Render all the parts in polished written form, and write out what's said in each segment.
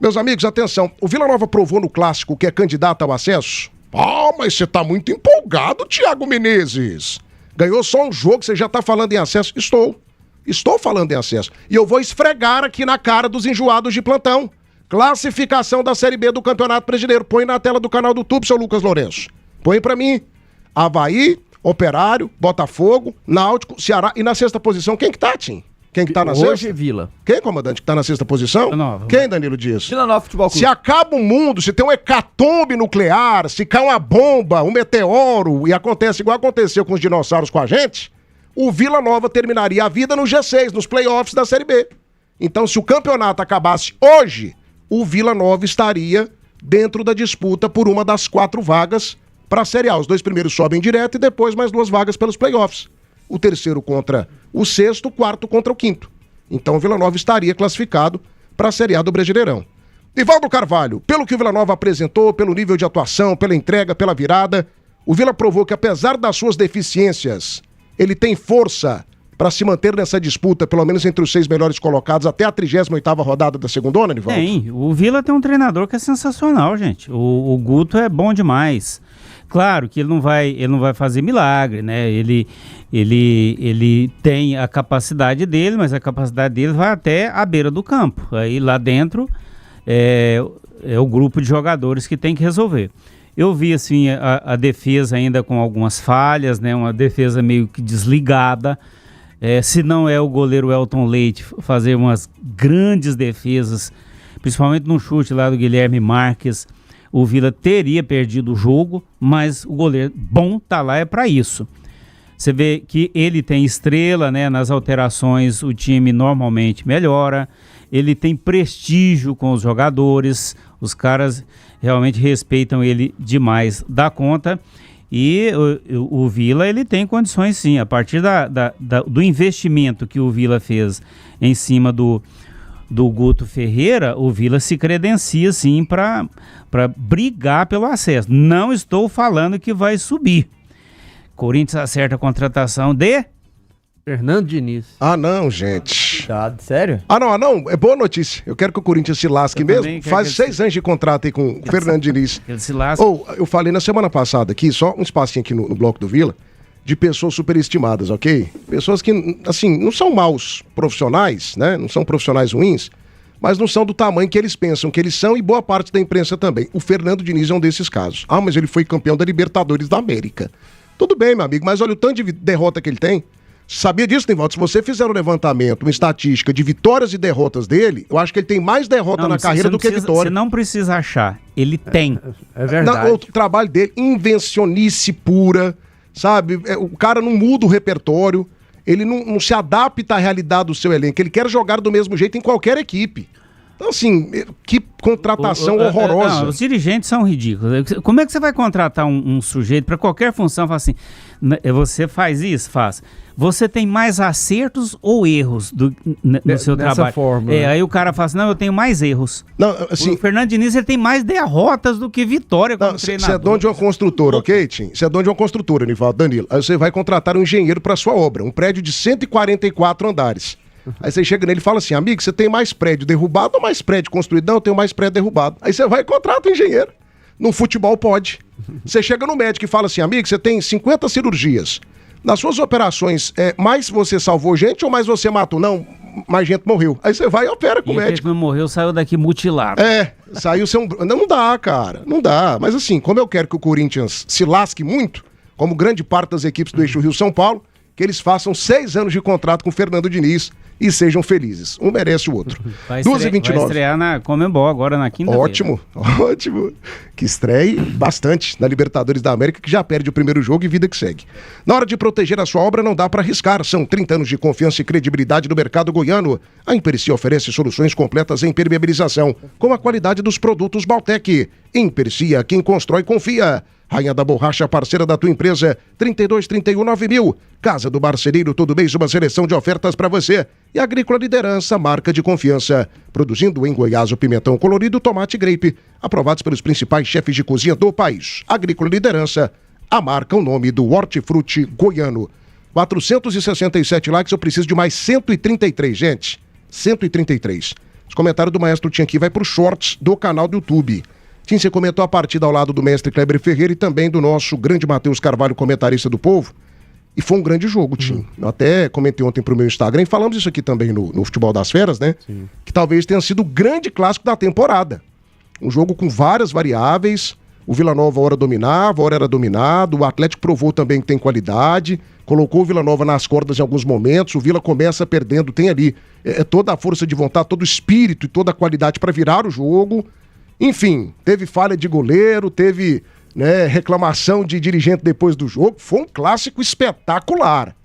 Meus amigos, atenção, o Vila Nova provou no Clássico que é candidato ao acesso? Mas você tá muito empolgado, Thiago Menezes. Ganhou só um jogo, você já tá falando em acesso? Estou falando em acesso. E eu vou esfregar aqui na cara dos enjoados de plantão. Classificação da Série B do Campeonato Brasileiro. Põe na tela do canal do YouTube, seu Lucas Lourenço. Põe pra mim. Avaí, Operário, Botafogo, Náutico, Ceará. E na sexta posição, quem que tá, Tim? Quem que tá na sexta? Hoje, Vila. Quem, comandante, que tá na sexta posição? Vila Nova. Quem, Danilo Dias? Vila Nova Futebol Clube. Se acaba o mundo, se tem um hecatombe nuclear, se cai uma bomba, um meteoro, e acontece igual aconteceu com os dinossauros com a gente, o Vila Nova terminaria a vida no G6, nos playoffs da Série B. Então, se o campeonato acabasse hoje, o Vila Nova estaria dentro da disputa por uma das 4 vagas para a Série A. Os 2 primeiros sobem direto e depois mais 2 vagas pelos playoffs. O terceiro contra o sexto, o quarto contra o quinto. Então o Vila Nova estaria classificado para a Série A do Brasileirão. Nivaldo Carvalho, pelo que o Vila Nova apresentou, pelo nível de atuação, pela entrega, pela virada, o Vila provou que apesar das suas deficiências, ele tem força para se manter nessa disputa, pelo menos entre os 6 melhores colocados, até a 38ª rodada da segundona, Nivaldo? Tem, o Vila tem um treinador que é sensacional, gente. O Guto é bom demais. Claro que ele não vai fazer milagre, né? Ele tem a capacidade dele, mas a capacidade dele vai até a beira do campo. Aí lá dentro é o grupo de jogadores que tem que resolver. Eu vi assim a defesa ainda com algumas falhas, né? Uma defesa meio que desligada. Se não é o goleiro Elton Leite fazer umas grandes defesas, principalmente no chute lá do Guilherme Marques, o Vila teria perdido o jogo, mas o goleiro bom tá lá é para isso. Você vê que ele tem estrela, né? Nas alterações o time normalmente melhora, ele tem prestígio com os jogadores, os caras realmente respeitam ele demais da conta. E o Vila, ele tem condições sim, a partir do investimento que o Vila fez em cima do Guto Ferreira, o Vila se credencia sim para brigar pelo acesso. Não estou falando que vai subir. Corinthians acerta a contratação de Fernando Diniz. Ah, não, gente. Sério? Não, é boa notícia. Eu quero que o Corinthians se lasque mesmo. Faz 6 anos de contrato aí com o Fernando Diniz. Ele se lasca. Eu falei na semana passada aqui, só um espacinho aqui no bloco do Vila, de pessoas superestimadas, ok? Pessoas que, assim, não são maus profissionais, né? Não são profissionais ruins, mas não são do tamanho que eles pensam que eles são, e boa parte da imprensa também. O Fernando Diniz é um desses casos. Mas ele foi campeão da Libertadores da América. Tudo bem, meu amigo, mas olha o tanto de derrota que ele tem. Sabia disso, Nivaldo? Se você fizer um levantamento, uma estatística de vitórias e derrotas dele, eu acho que ele tem mais derrota na carreira do que vitória. Você não precisa achar, ele tem. É verdade. O trabalho dele, invencionice pura, sabe? O cara não muda o repertório, ele não se adapta à realidade do seu elenco, ele quer jogar do mesmo jeito em qualquer equipe. Então, assim, que contratação horrorosa. Não, os dirigentes são ridículos. Como é que você vai contratar um sujeito para qualquer função? Fala assim, você faz isso? Faz. Você tem mais acertos ou erros no seu trabalho? Forma, Aí o cara fala assim, não, eu tenho mais erros. Não, assim, o Fernando Diniz ele tem mais derrotas do que vitória como treinador. Você é dono de uma construtora, ok, Tim? Você é dono de uma construtora, Nivaldo, Danilo. Aí você vai contratar um engenheiro para sua obra, um prédio de 144 andares. Aí você chega nele e fala assim, amigo, você tem mais prédio derrubado ou mais prédio construído? Não, eu tenho mais prédio derrubado. Aí você vai e contrata um engenheiro. No futebol pode. Você chega no médico e fala assim, amigo, você tem 50 cirurgias. Nas suas operações, mais você salvou gente ou mais você matou? Não, mais gente morreu. Aí você vai e opera com o médico. Que não morreu, saiu daqui mutilado. Saiu sem Não dá, cara, não dá. Mas assim, como eu quero que o Corinthians se lasque muito, como grande parte das equipes do Eixo Rio-São Paulo, que eles façam 6 anos de contrato com o Fernando Diniz e sejam felizes. Um merece o outro. 2h29. Vai estrear na Comembol agora na quinta-feira. Ótimo. Que estreie bastante na Libertadores da América, que já perde o primeiro jogo e vida que segue. Na hora de proteger a sua obra, não dá para arriscar. São 30 anos de confiança e credibilidade no mercado goiano. A Imperci oferece soluções completas em impermeabilização, com a qualidade dos produtos Baltec. Imperci, quem constrói, confia. Rainha da Borracha, parceira da tua empresa, 3231-9000. Casa do Marceneiro, todo mês uma seleção de ofertas para você. E Agrícola Liderança, marca de confiança. Produzindo em Goiás o pimentão colorido, tomate grape, aprovados pelos principais chefes de cozinha do país. Agrícola Liderança, a marca, o nome do hortifruti goiano. 467 likes, eu preciso de mais 133, gente. 133. Os comentários do maestro Tim aqui vai pro shorts do canal do YouTube. Tim, você comentou a partida ao lado do mestre Kleber Ferreira e também do nosso grande Matheus Carvalho, comentarista do Povo. E foi um grande jogo, Tim. Eu até comentei ontem pro meu Instagram e falamos isso aqui também no Futebol das Feras, né? Sim. Que talvez tenha sido o grande clássico da temporada. Um jogo com várias variáveis. O Vila Nova hora dominava, hora era dominado. O Atlético provou também que tem qualidade. Colocou o Vila Nova nas cordas em alguns momentos. O Vila começa perdendo, tem ali toda a força de vontade, todo o espírito e toda a qualidade para virar o jogo. Enfim, teve falha de goleiro, teve... reclamação de dirigente depois do jogo. Foi um clássico espetacular.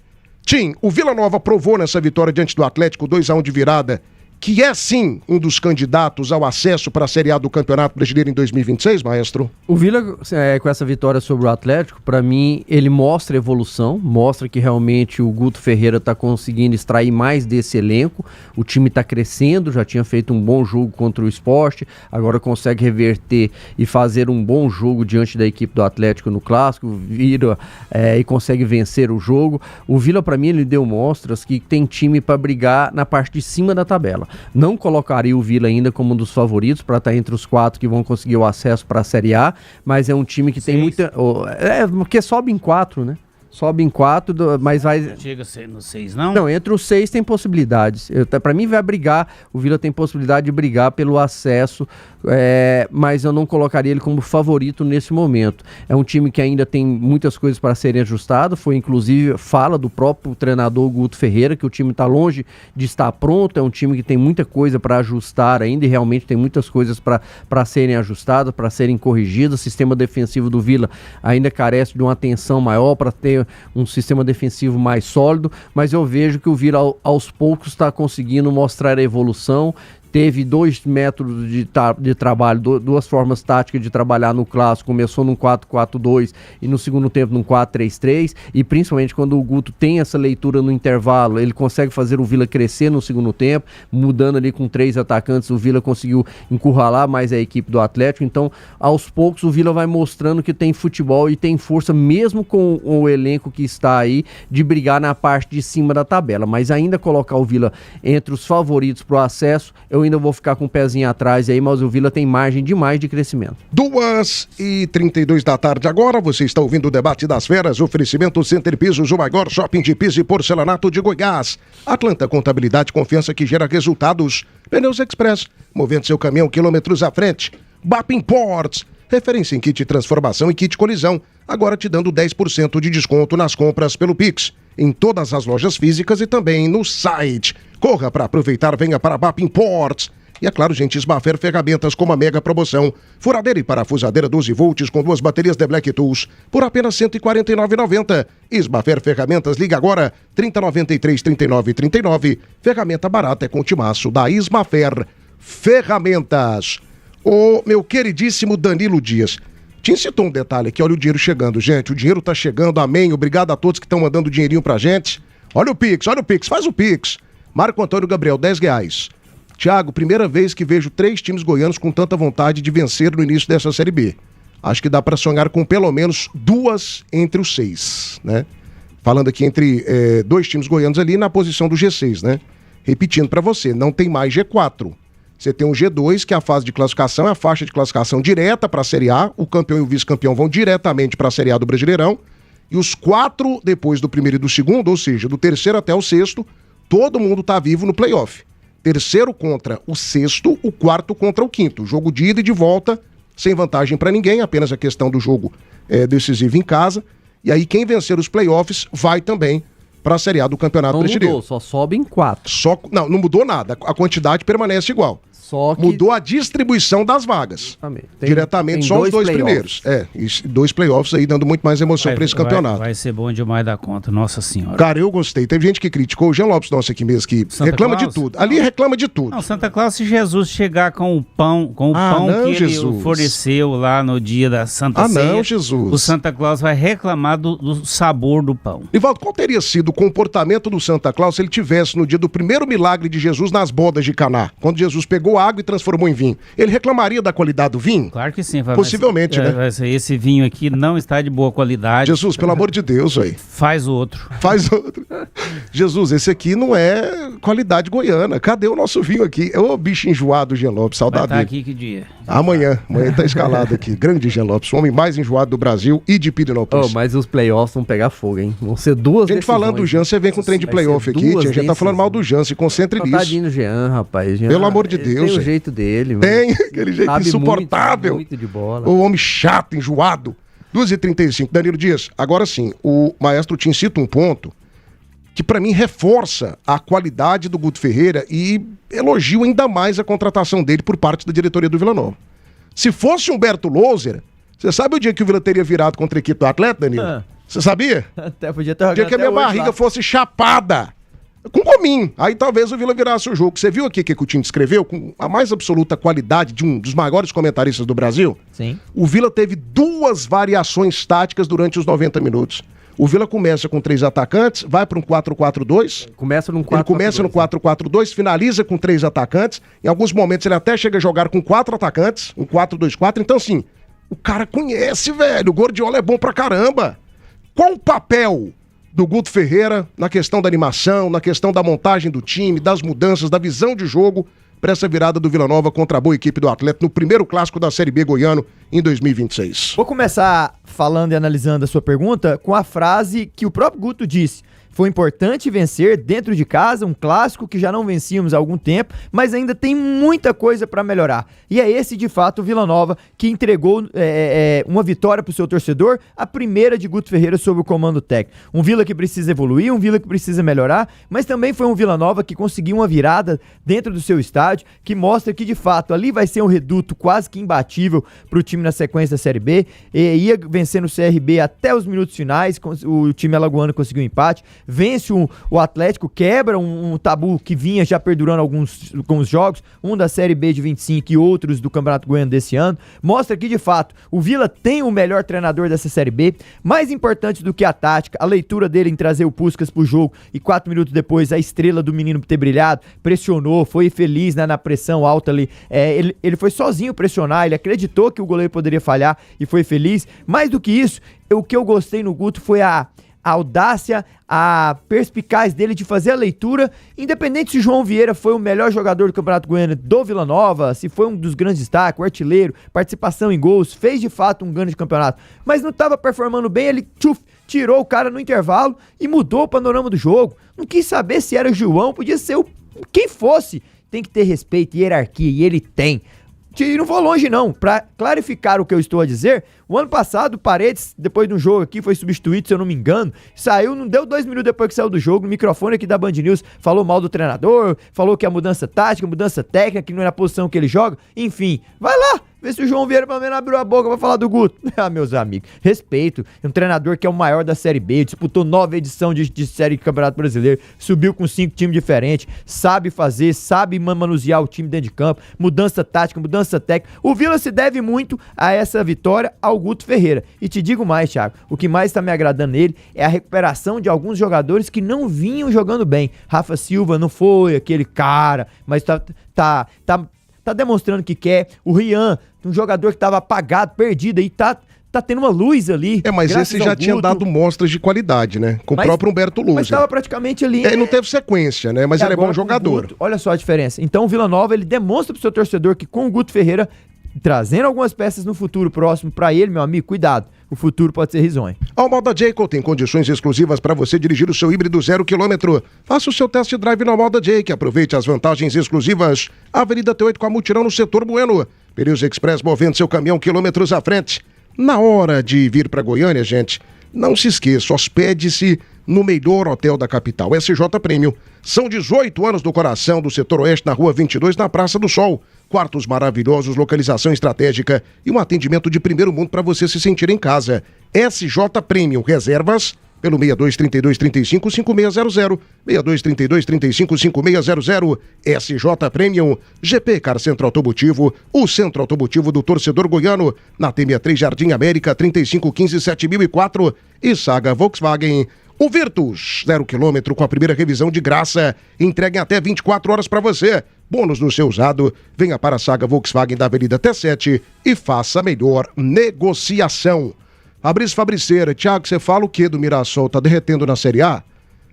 Tim, o Vila Nova provou nessa vitória diante do Atlético 2-1 de virada, que é sim um dos candidatos ao acesso para a Série A do Campeonato Brasileiro em 2026, maestro? O Vila, com essa vitória sobre o Atlético, para mim, ele mostra evolução, mostra que realmente o Guto Ferreira está conseguindo extrair mais desse elenco, o time está crescendo, já tinha feito um bom jogo contra o Sport, agora consegue reverter e fazer um bom jogo diante da equipe do Atlético no Clássico, vira e consegue vencer o jogo. O Vila, para mim, ele deu mostras que tem time para brigar na parte de cima da tabela. Não colocaria o Vila ainda como um dos favoritos para estar entre os 4 que vão conseguir o acesso para a Série A, mas é um time que tem muita... porque sobe em 4, né? Sobe em 4, mas vai... Não chega a ser no 6, não? Não, entre os 6 tem possibilidades. Para mim vai brigar, o Vila tem possibilidade de brigar pelo acesso, mas eu não colocaria ele como favorito nesse momento. É um time que ainda tem muitas coisas para serem ajustadas, foi inclusive fala do próprio treinador Guto Ferreira, que o time está longe de estar pronto, é um time que tem muita coisa para ajustar ainda e realmente tem muitas coisas para serem ajustadas, para serem corrigidas. O sistema defensivo do Vila ainda carece de uma atenção maior para ter um sistema defensivo mais sólido, mas eu vejo que o Vila aos poucos está conseguindo mostrar a evolução. Teve 2 métodos de trabalho, 2 formas táticas de trabalhar no Clássico. Começou num 4-4-2 e no segundo tempo num 4-3-3, e principalmente quando o Guto tem essa leitura no intervalo, ele consegue fazer o Vila crescer no segundo tempo, mudando ali com 3 atacantes, o Vila conseguiu encurralar mais a equipe do Atlético. Então, aos poucos, o Vila vai mostrando que tem futebol e tem força, mesmo com o elenco que está aí, de brigar na parte de cima da tabela, mas ainda colocar o Vila entre os favoritos para o acesso, eu ainda vou ficar com o pezinho atrás aí, mas o Vila tem margem demais de crescimento. 2h32 da tarde agora, você está ouvindo o Debate das Feras, oferecimento Center Pisos, o maior shopping de piso e porcelanato de Goiás. Atlanta Contabilidade, confiança que gera resultados. Pneus Express, movendo seu caminhão quilômetros à frente. BAP Imports, referência em kit transformação e kit colisão, agora te dando 10% de desconto nas compras pelo Pix, em todas as lojas físicas e também no site. Corra para aproveitar, venha para a BAP Imports. E é claro, gente, Ismafer Ferramentas com uma mega promoção. Furadeira e parafusadeira 12 volts com 2 baterias de Black Tools por apenas R$ 149,90. Ismafer Ferramentas, liga agora, 3093-3939. Ferramenta barata é com o timaço da Ismafer Ferramentas. Ô, meu queridíssimo Danilo Dias, te citou um detalhe aqui, olha o dinheiro chegando, gente, o dinheiro tá chegando, amém, obrigado a todos que estão mandando dinheirinho pra gente. Olha o Pix, faz o Pix. Marco Antônio Gabriel, R$10. Thiago, primeira vez que vejo 3 times goianos com tanta vontade de vencer no início dessa Série B. Acho que dá pra sonhar com pelo menos 2 entre os 6, né? Falando aqui entre 2 times goianos ali na posição do G6, né? Repetindo pra você, não tem mais G4. Você tem um G2, que é a fase de classificação, é a faixa de classificação direta para a Série A. O campeão e o vice-campeão vão diretamente para a Série A do Brasileirão. E os 4 depois do primeiro e do segundo, ou seja, do terceiro até o sexto, todo mundo tá vivo no playoff. Terceiro contra o sexto, o quarto contra o quinto. Jogo de ida e de volta, sem vantagem para ninguém, apenas a questão do jogo decisivo em casa. E aí quem vencer os playoffs vai também para a Série A do Campeonato Brasileiro. Não mudou, só sobe em 4. Não mudou nada, a quantidade permanece igual. Só que... Mudou a distribuição das vagas. Diretamente só os 2 primeiros. E 2 playoffs aí dando muito mais emoção para esse campeonato. Vai ser bom demais da conta, nossa senhora. Cara, eu gostei. Teve gente que criticou, o Jean Lopes nosso aqui mesmo, que Santa reclama Claus? de tudo. Ali reclama de tudo. Não, Santa Claus, se Jesus chegar com o pão, que Jesus. ele ofereceu lá no dia da Santa Ceia, não, Jesus. o Santa Claus vai reclamar do sabor do pão. Nivaldo, qual teria sido o comportamento do Santa Claus se ele tivesse no dia do primeiro milagre de Jesus nas bodas de Caná? Quando Jesus pegou pegou água e transformou em vinho. Ele reclamaria da qualidade do vinho? Claro que sim. Possivelmente, né? Esse vinho aqui não está de boa qualidade. Jesus, pelo amor de Deus, aí. Faz outro. Faz outro. Jesus, esse aqui não é qualidade goiana. Cadê o nosso vinho aqui? Ô, bicho enjoado, Jean Lopes, saudade Vai estar dele. aqui que dia? Amanhã tá escalado aqui. Grande Jean Lopes, o homem mais enjoado do Brasil e de Pirinópolis. Mas os playoffs vão pegar fogo, hein? Vão ser duas Gente, falando do Jean, você vem com trem de playoff aqui. A gente tá falando mal do Jean, se concentre nisso. Tadinho do Jean, rapaz. Jean, Pelo amor de Deus. Tem o jeito dele. Tem, aquele jeito sabe insuportável. Muito de bola. O homem chato, enjoado. 2h35. Danilo Dias, agora sim, o maestro te incita um ponto que pra mim reforça a qualidade do Guto Ferreira e elogio ainda mais a contratação dele por parte da diretoria do Vila Nova. Se fosse Humberto Louser, você sabe o dia que o Vila teria virado contra a equipe do Atleta, Danilo? Você sabia? Até podia ter O dia que a minha barriga fosse chapada com gominho. Aí talvez o Vila virasse o jogo. Você viu aqui que o Coutinho descreveu com a mais absoluta qualidade de um dos maiores comentaristas do Brasil? Sim. O Vila teve 2 variações táticas durante os 90 minutos. O Vila começa com 3 atacantes, vai para um 4-4-2. Começa num 4-4-2. Ele começa no 4-4-2, finaliza com 3 atacantes. Em alguns momentos ele até chega a jogar com 4 atacantes, um 4-2-4. Então, assim, o cara conhece, velho. O Guardiola é bom pra caramba. Qual o papel do Guto Ferreira na questão da animação, na questão da montagem do time, das mudanças, da visão de jogo para essa virada do Vila Nova contra a boa equipe do Atlético no primeiro clássico da Série B goiano em 2026? Vou começar falando e analisando a sua pergunta com a frase que o próprio Guto disse. Foi importante vencer dentro de casa, um clássico que já não vencíamos há algum tempo, mas ainda tem muita coisa para melhorar. E é esse, de fato, o Vila Nova que entregou uma vitória para o seu torcedor, a primeira de Guto Ferreira sob o comando técnico. Um Vila que precisa evoluir, um Vila que precisa melhorar, mas também foi um Vila Nova que conseguiu uma virada dentro do seu estádio, que mostra que, de fato, ali vai ser um reduto quase que imbatível para o time na sequência da Série B. E ia vencendo o CRB até os minutos finais, o time alagoano conseguiu um empate. Vence o Atlético, quebra um tabu que vinha já perdurando alguns jogos, um da Série B de 25 e outros do Campeonato Goiano desse ano. Mostra que, de fato, o Vila tem o melhor treinador dessa Série B. Mais importante do que a tática, a leitura dele em trazer o Puskás pro jogo e 4 minutos depois a estrela do menino ter brilhado, pressionou, foi feliz, né, na pressão alta ali. Ele foi sozinho pressionar, ele acreditou que o goleiro poderia falhar e foi feliz. Mais do que isso, o que eu gostei no Guto foi a audácia, a perspicaz dele de fazer a leitura, independente se João Vieira foi o melhor jogador do Campeonato Goiano do Vila Nova, se foi um dos grandes destaques, o artilheiro, participação em gols, fez de fato um grande campeonato, mas não estava performando bem, ele tirou o cara no intervalo e mudou o panorama do jogo. Não quis saber se era o João, podia ser quem fosse. Tem que ter respeito e hierarquia, e ele tem. E não vou longe não, pra clarificar o que eu estou a dizer, o ano passado o Paredes, depois de um jogo aqui, foi substituído, se eu não me engano, saiu, não deu 2 minutos depois que saiu do jogo, no microfone aqui da Band News, falou mal do treinador, falou que a mudança tática, mudança técnica, que não é na posição que ele joga, enfim, vai lá, vê se o João Vieira pelo menos abriu a boca pra falar do Guto. Ah, meus amigos, respeito, um treinador que é o maior da Série B, disputou 9 edições de Série de Campeonato Brasileiro, subiu com 5 times diferentes, sabe fazer, sabe manusear o time dentro de campo, mudança tática, mudança técnica. O Vila se deve muito a essa vitória ao Guto Ferreira. E te digo mais, Thiago, o que mais tá me agradando nele é a recuperação de alguns jogadores que não vinham jogando bem. Rafa Silva não foi aquele cara, mas tá demonstrando que quer. O Rian, um jogador que tava apagado, perdido, aí tá tendo uma luz ali. Mas esse já tinha dado mostras de qualidade, né? Com o próprio Humberto Louser. Mas tava praticamente ali. Ele não teve sequência, né? Mas ele é bom jogador. Guto, olha só a diferença. Então o Vila Nova, ele demonstra pro seu torcedor que com o Guto Ferreira, trazendo algumas peças no futuro próximo pra ele, meu amigo, cuidado. O futuro pode ser risonho. A Almada Jayco tem condições exclusivas para você dirigir o seu híbrido 0 km. Faça o seu test drive na Almada Jayco. Aproveite as vantagens exclusivas. Avenida T8 com a Mutirão no setor Bueno. Pneus Express movendo seu caminhão quilômetros à frente. Na hora de vir para Goiânia, gente, não se esqueça, hospede-se no melhor hotel da capital, SJ Premium. São 18 anos do coração do setor oeste na Rua 22, na Praça do Sol. Quartos maravilhosos, localização estratégica e um atendimento de primeiro mundo para você se sentir em casa. SJ Premium, reservas pelo 6232355600, 6232355600, SJ Premium, GP Car Centro Automotivo, o centro automotivo do torcedor goiano, na T63 Jardim América, 3515-7004 e Saga Volkswagen. O Virtus, 0 km com a primeira revisão de graça, entregue até 24 horas para você. bônus no seu usado. Venha para a saga Volkswagen da Avenida T7 e faça a melhor negociação. Fabrício Fabriceira, Thiago, você fala o que do Mirassol? Tá derretendo na Série A?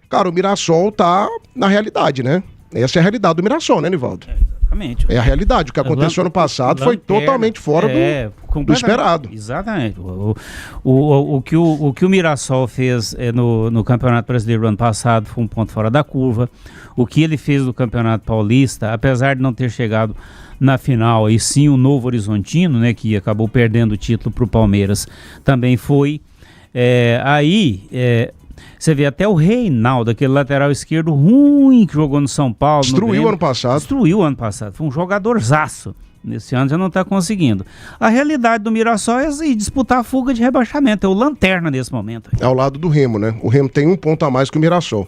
Cara, o Mirassol tá na realidade, né? Essa é a realidade do Mirassol, né, Nivaldo? Exatamente. É a realidade. O que aconteceu ano passado foi totalmente fora do esperado. Exatamente. O que o Mirassol fez no Campeonato Brasileiro ano passado foi um ponto fora da curva. O que ele fez no Campeonato Paulista, apesar de não ter chegado na final, e sim o Novo Horizontino, né, que acabou perdendo o título para o Palmeiras, também foi. Você vê até o Reinaldo, aquele lateral esquerdo ruim que jogou no São Paulo. Destruiu ano passado. Destruiu ano passado. Foi um jogadorzaço. Nesse ano já não está conseguindo. A realidade do Mirassol é disputar a fuga de rebaixamento. É o lanterna nesse momento. É ao lado do Remo, né? O Remo tem um ponto a mais que o Mirassol.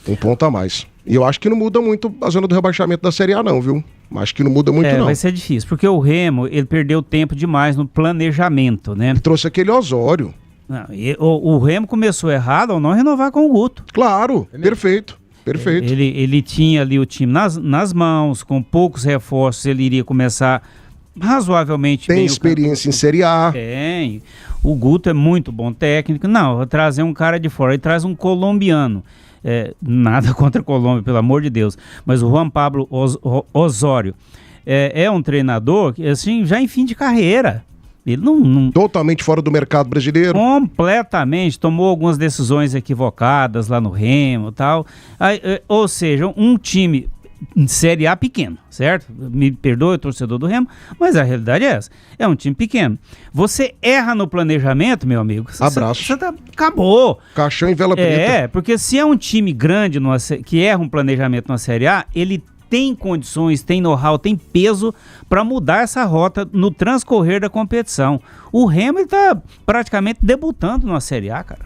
Um ponto a mais. E eu acho que não muda muito a zona do rebaixamento da Série A não, viu? Acho que não muda muito não. Vai ser difícil, porque o Remo, ele perdeu tempo demais no planejamento, né? Ele trouxe aquele Osório. Não, o Remo começou errado ao não renovar com o Guto. Claro, perfeito. Ele tinha ali o time nas mãos, com poucos reforços, ele iria começar razoavelmente bem. Tem experiência em Série A. Tem. O Guto é muito bom técnico. Não, vou trazer um cara de fora. Ele traz um colombiano. Nada contra a Colômbia, pelo amor de Deus. Mas o Juan Pablo Osório é um treinador que, assim, já em fim de carreira. Ele não... Totalmente fora do mercado brasileiro. Completamente. Tomou algumas decisões equivocadas lá no Remo e tal. Ou seja, um time em Série A pequeno, certo? Me perdoe, torcedor do Remo, mas a realidade é essa. É um time pequeno. Você erra no planejamento, meu amigo. Abraço. Acabou. Caixão em vela preta. Porque se é um time grande que erra um planejamento na Série A, ele tem condições, tem know-how, tem peso para mudar essa rota no transcorrer da competição. O Remo está praticamente debutando na Série A, cara.